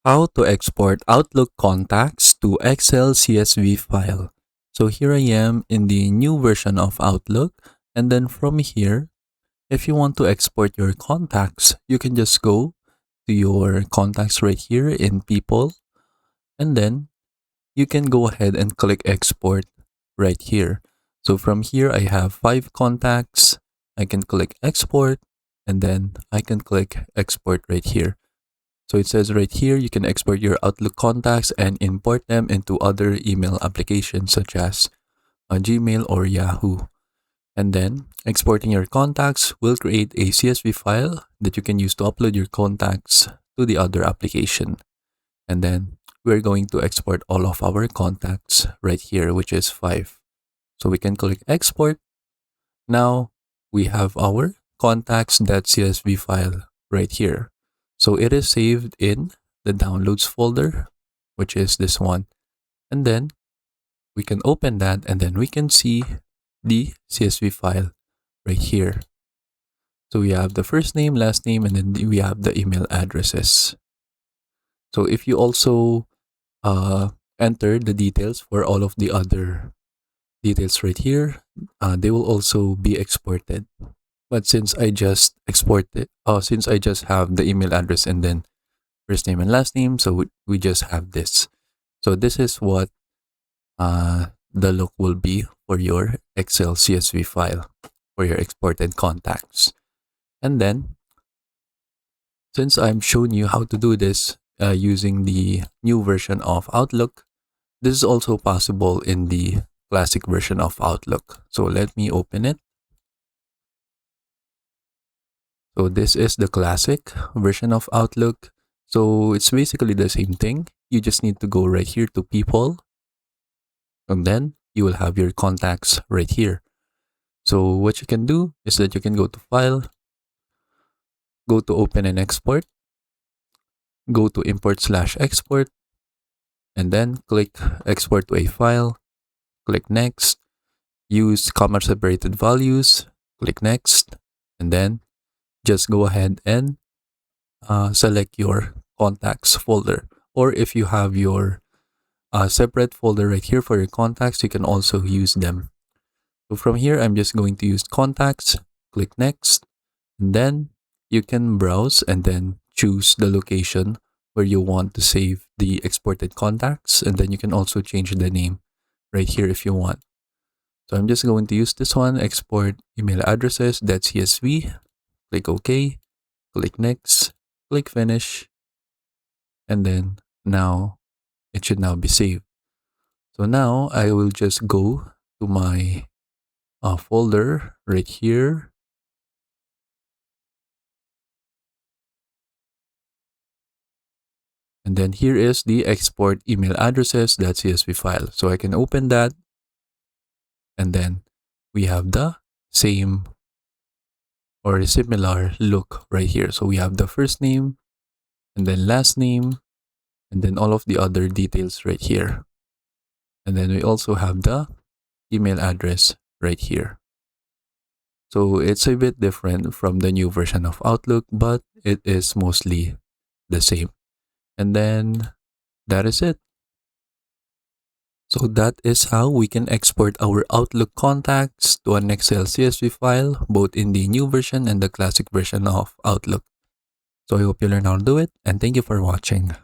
How to export Outlook contacts to Excel CSV file. So here I am in the new version of Outlook, and then from here, if you want to export your contacts, you can just go to your contacts right here in People, and then you can go ahead and click Export right here. So from here, I have 5 contacts. I can click Export, and then I can click Export right here. So it says right here, you can export your Outlook contacts and import them into other email applications such as Gmail or Yahoo. And then exporting your contacts will create a CSV file that you can use to upload your contacts to the other application. And then we're going to export all of our contacts right here, which is 5. So we can click export. Now we have our contacts.csv file right here. So it is saved in the downloads folder, which is this one. And then we can open that, and then we can see the CSV file right here. So we have the first name, last name, and then we have the email addresses. So if you also enter the details for all of the other details right here, they will also be exported. But since I just since I just have the email address and then first name and last name, so we just have this. So this is what the look will be for your Excel CSV file for your exported contacts. And then, since I'm showing you how to do this using the new version of Outlook, this is also possible in the classic version of Outlook. So let me open it. So this is the classic version of Outlook. So it's basically the same thing. You just need to go right here to People, and then you will have your contacts right here. So what you can do is that you can go to File, go to Open and Export, go to Import/Export, and then click Export to a file, click Next, use comma-separated values, click Next, and then just go ahead and select your contacts folder. Or if you have your separate folder right here for your contacts, you can also use them. So from here, I'm just going to use contacts, click Next, and then you can browse and then choose the location where you want to save the exported contacts, and then you can also change the name right here if you want. So I'm just going to use this one, export email addresses, that's CSV. Click OK, click Next, click Finish, and then now it should now be saved. So now I will just go to my folder right here. And then here is the export email addresses, that CSV file. So I can open that, and then we have the same or a similar look right here. So we have the first name, and then last name, and then all of the other details right here. And then we also have the email address right here. So it's a bit different from the new version of Outlook, but it is mostly the same. And then that is it. So that is how we can export our Outlook contacts to an Excel CSV file, both in the new version and the classic version of Outlook. So I hope you learn how to do it, and thank you for watching.